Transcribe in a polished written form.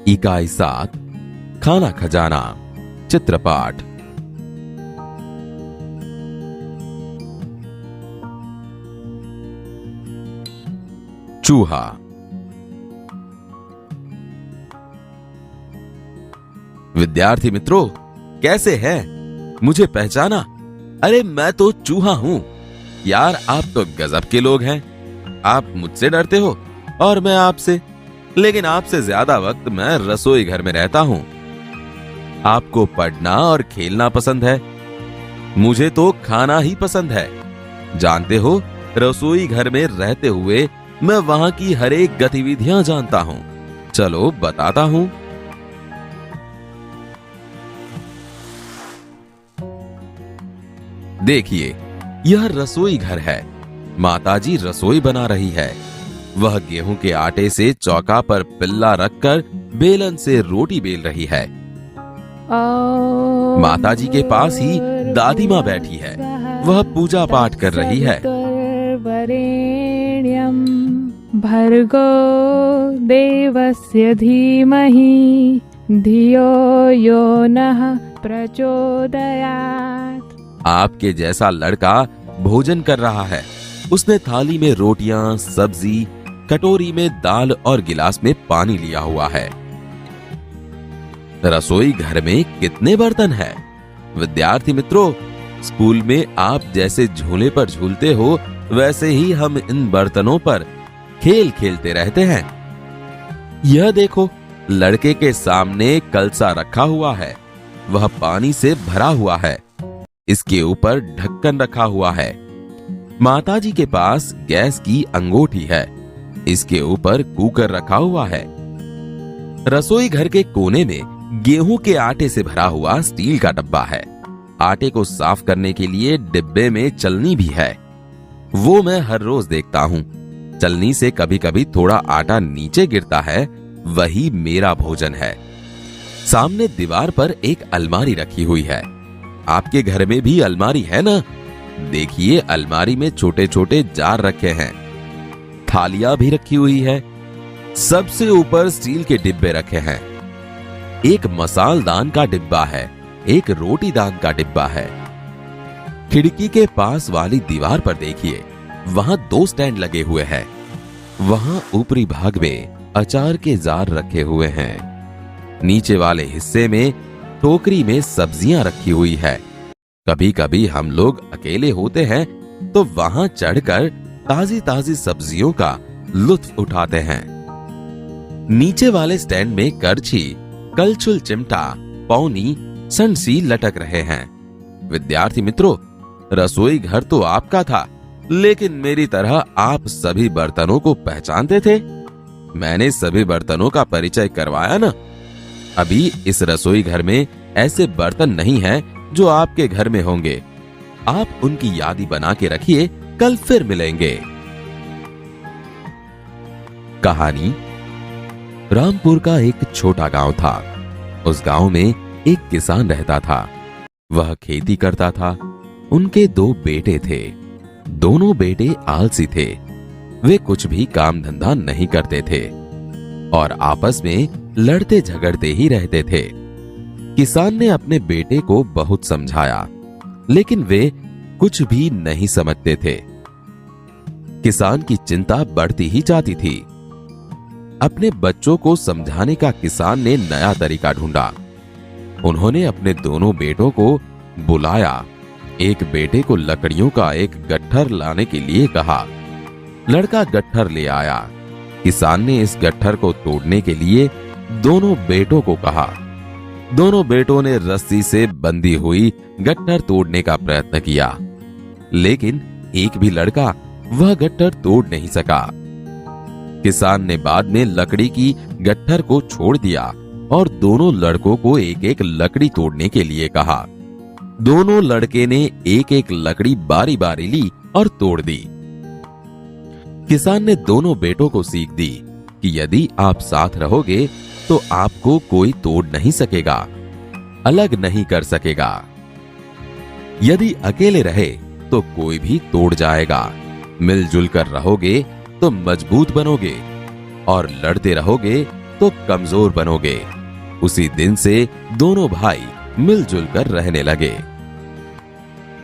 इकाई 7 खाना खजाना चित्रपाठ। चूहा। विद्यार्थी मित्रों, कैसे हैं? मुझे पहचाना? अरे मैं तो चूहा हूं। यार आप तो गजब के लोग हैं। आप मुझसे डरते हो और मैं आपसे, लेकिन आपसे ज्यादा वक्त मैं रसोई घर में रहता हूं। आपको पढ़ना और खेलना पसंद है, मुझे तो खाना ही पसंद है। जानते हो, रसोई घर में रहते हुए मैं वहां की हर एक गतिविधियां जानता हूं। चलो बताता हूं। देखिए, यह रसोई घर है। माताजी रसोई बना रही है। वह गेहूं के आटे से चौका पर पिल्ला रखकर बेलन से रोटी बेल रही है। माताजी के पास ही दादी माँ बैठी है। वह पूजा पाठ कर रही है। भर्गो देवस्य धीमहि धियो यो नः प्रचोदयात्। आपके जैसा लड़का भोजन कर रहा है। उसने थाली में रोटियां, सब्जी, कटोरी में दाल और गिलास में पानी लिया हुआ है। रसोई घर में कितने बर्तन हैं? विद्यार्थी मित्रों, स्कूल में आप जैसे झूले पर झूलते हो, वैसे ही हम इन बर्तनों पर खेल खेलते रहते हैं। यह देखो, लड़के के सामने कलसा रखा हुआ है। वह पानी से भरा हुआ है। इसके ऊपर ढक्कन रखा हुआ है। माताजी के पास गैस की अंगूठी है। इसके ऊपर कुकर रखा हुआ है। रसोई घर के कोने में गेहूं के आटे से भरा हुआ स्टील का डब्बा है। आटे को साफ करने के लिए डिब्बे में चलनी भी है। वो मैं हर रोज देखता हूं। चलनी से कभी कभी थोड़ा आटा नीचे गिरता है। वही मेरा भोजन है। सामने दीवार पर एक अलमारी रखी हुई है। आपके घर में भी अलमारी है ना? देखिए, अलमारी में छोटे छोटे जार रखे हैं। थालियां भी रखी हुई है। सबसे ऊपर स्टील के डिब्बे रखे हैं। एक मसालदान का डिब्बा है। एक रोटीदान का डिब्बा है। खिड़की के पास वाली दीवार पर देखिए, वहां 2 स्टैंड लगे हुए हैं। वहां ऊपरी भाग में अचार के जार रखे हुए हैं। नीचे वाले हिस्से में टोकरी में सब्जियां रखी हुई है। कभी कभी हम लोग अकेले होते हैं तो वहां चढ़कर ताजी ताजी सब्जियों का लुत्फ उठाते हैं। नीचे वाले स्टैंड में करछी, कलछुल, चिमटा, पौनी, संसी लटक रहे हैं। विद्यार्थी मित्रों, रसोई घर तो आपका था, लेकिन मेरी तरह आप सभी बर्तनों को पहचानते थे? मैंने सभी बर्तनों का परिचय करवाया ना? अभी इस रसोई घर में ऐसे बर्तन नहीं हैं जो आपके घर में होंगे। आप उनकी यादी बना के रखिए, कल फिर मिलेंगे। कहानी। रामपुर का एक छोटा गांव था। उस गांव में एक किसान रहता था। वह खेती करता था। उनके 2 बेटे थे। दोनों बेटे आलसी थे। वे कुछ भी काम धंधा नहीं करते थे और आपस में लड़ते झगड़ते ही रहते थे। किसान ने अपने बेटे को बहुत समझाया, लेकिन वे कुछ भी नहीं समझते थे। किसान की चिंता बढ़ती ही जाती थी। अपने बच्चों को समझाने का किसान ने नया तरीका ढूंढा। उन्होंने अपने दोनों बेटों को बुलाया। एक बेटे को लकड़ियों का एक गट्ठर लाने के लिए कहा। लड़का गट्ठर ले आया। किसान ने इस गट्ठर को तोड़ने के लिए दोनों बेटों को कहा। दोनों बेटों ने रस्सी से बंधी हुई गट्ठर तोड़ने का प्रयत्न किया, लेकिन एक भी लड़का वह गट्ठर तोड़ नहीं सका। किसान ने बाद में लकड़ी की गट्ठर को छोड़ दिया और दोनों लड़कों को एक एक लकड़ी तोड़ने के लिए कहा। दोनों लड़के ने एक एक लकड़ी बारी बारी ली और तोड़ दी। किसान ने दोनों बेटों को सीख दी कि यदि आप साथ रहोगे तो आपको कोई तोड़ नहीं सकेगा, अलग नहीं कर सकेगा। यदि अकेले रहे तो कोई भी तोड़ जाएगा। मिलजुल कर रहोगे तो मजबूत बनोगे और लड़ते रहोगे तो कमजोर बनोगे। उसी दिन से दोनों भाई मिलजुल कर रहने लगे।